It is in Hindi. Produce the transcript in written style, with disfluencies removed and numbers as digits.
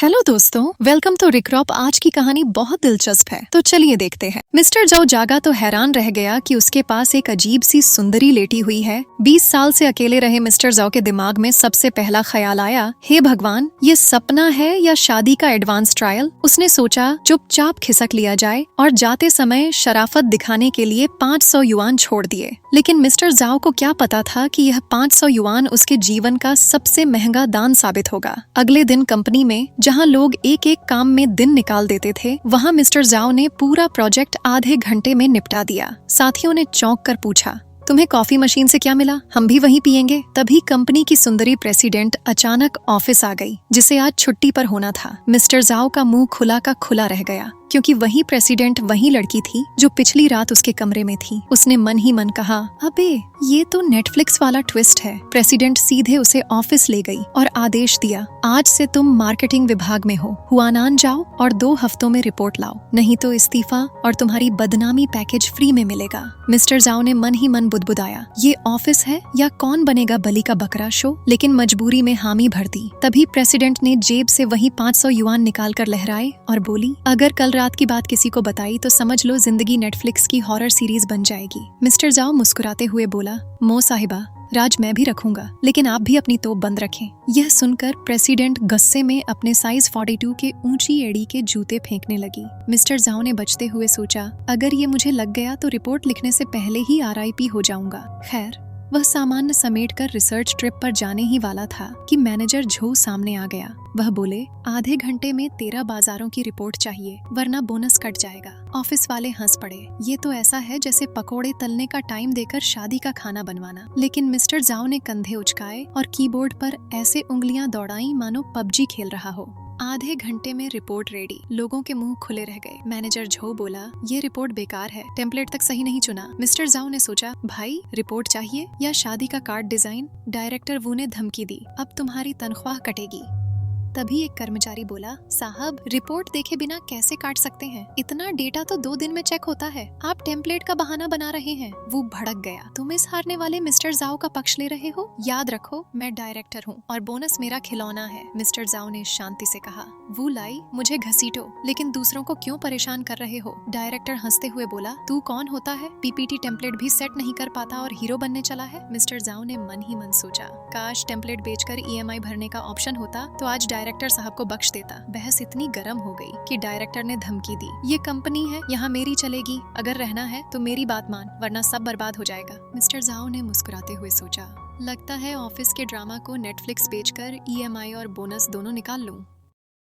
हेलो दोस्तों, वेलकम टू रिक्रॉप। आज की कहानी बहुत दिलचस्प है, तो चलिए देखते हैं। मिस्टर जाओ जागा तो हैरान रह गया कि उसके पास एक अजीब सी सुंदरी लेटी हुई है। 20 साल से अकेले रहे मिस्टर जाओ के दिमाग में सबसे पहला ख्याल आया, हे भगवान, ये सपना है या शादी का एडवांस ट्रायल। उसने सोचा चुपचाप खिसक लिया जाए और जाते समय शराफत दिखाने के लिए 500 युआन छोड़ दिए। लेकिन मिस्टर जाओ को क्या पता था कि यह 500 युआन उसके जीवन का सबसे महंगा दान साबित होगा। अगले दिन कंपनी में जहां लोग एक एक काम में दिन निकाल देते थे, वहां मिस्टर जाओ ने पूरा प्रोजेक्ट आधे घंटे में निपटा दिया। साथियों ने चौंक कर पूछा, तुम्हें कॉफी मशीन से क्या मिला? हम भी वही पियेंगे। तभी कंपनी की सुंदरी प्रेसिडेंट अचानक ऑफिस आ गई, जिसे आज छुट्टी पर होना था। मिस्टर जाओ का मुंह खुला का खुला रह गया, क्योंकि वही प्रेसिडेंट वही लड़की थी जो पिछली रात उसके कमरे में थी। उसने मन ही मन कहा, अबे ये तो नेटफ्लिक्स वाला ट्विस्ट है। प्रेसिडेंट सीधे उसे ऑफिस ले गई और आदेश दिया, आज से तुम मार्केटिंग विभाग में हो। हुआनान जाओ और 2 हफ्तों में रिपोर्ट लाओ, नहीं तो इस्तीफा और तुम्हारी बदनामी पैकेज फ्री में मिलेगा। मिस्टर जाओ ने मन ही मन बुदबुदाया, ये ऑफिस है या कौन बनेगा बलि का बकरा शो। लेकिन मजबूरी में हामी भर दी। तभी प्रेसिडेंट ने जेब से वही 500 युआन निकाल कर लहराए और बोली, अगर कल रात की बात किसी को बताई तो समझ लो जिंदगी नेटफ्लिक्स की हॉरर सीरीज बन जाएगी। मिस्टर जाओ मुस्कुराते हुए बोला, मो साहिबा, राज मैं भी रखूंगा, लेकिन आप भी अपनी तोप बंद रखें। यह सुनकर प्रेसिडेंट गुस्से में अपने साइज 42 के ऊंची एड़ी के जूते फेंकने लगी। मिस्टर जाओ ने बचते हुए सोचा, अगर ये मुझे लग गया तो रिपोर्ट लिखने से पहले ही RIP हो जाऊंगा। खैर, वह सामान्य समेटकर रिसर्च ट्रिप पर जाने ही वाला था कि मैनेजर झो सामने आ गया। वह बोले, आधे घंटे में 13 बाजारों की रिपोर्ट चाहिए, वरना बोनस कट जाएगा। ऑफिस वाले हंस पड़े। ये तो ऐसा है जैसे पकोड़े तलने का टाइम देकर शादी का खाना बनवाना। लेकिन मिस्टर जाओ ने कंधे उचकाए और कीबोर्ड पर ऐसे उंगलियां दौड़ाई मानो PUBG खेल रहा हो। आधे घंटे में रिपोर्ट रेडी। लोगों के मुंह खुले रह गए। मैनेजर झो बोला, ये रिपोर्ट बेकार है, टेम्पलेट तक सही नहीं चुना। मिस्टर जाओ ने सोचा, भाई रिपोर्ट चाहिए या शादी का कार्ड डिजाइन? डायरेक्टर वू ने धमकी दी, अब तुम्हारी तनख्वाह कटेगी। तभी एक कर्मचारी बोला, साहब रिपोर्ट देखे बिना कैसे काट सकते हैं? इतना डेटा तो 2 दिन में चेक होता है, आप टेम्पलेट का बहाना बना रहे हैं। वो भड़क गया, तुम इस हारने वाले मिस्टर जाओ का पक्ष ले रहे हो? याद रखो, मैं डायरेक्टर हूँ और बोनस मेरा खिलौना है। मिस्टर जाओ ने शांति से कहा, वो लाई मुझे घसीटो, लेकिन दूसरों को क्यों परेशान कर रहे हो? डायरेक्टर हंसते हुए बोला, तू कौन होता है? PPT टेम्पलेट भी सेट नहीं कर पाता और हीरो बनने चला है? मिस्टर जाओ ने मन ही मन सोचा, काश टेम्पलेट बेचकर EMI भरने का ऑप्शन होता तो आज डायरेक्टर साहब को बख्श देता। बहस इतनी गर्म हो गई कि डायरेक्टर ने धमकी दी, ये कंपनी है, यहाँ मेरी चलेगी। अगर रहना है तो मेरी बात मान, वरना सब बर्बाद हो जाएगा। मिस्टर जाओ ने मुस्कुराते हुए सोचा, लगता है ऑफिस के ड्रामा को नेटफ्लिक्स बेचकर EMI और बोनस दोनों निकाल लूं।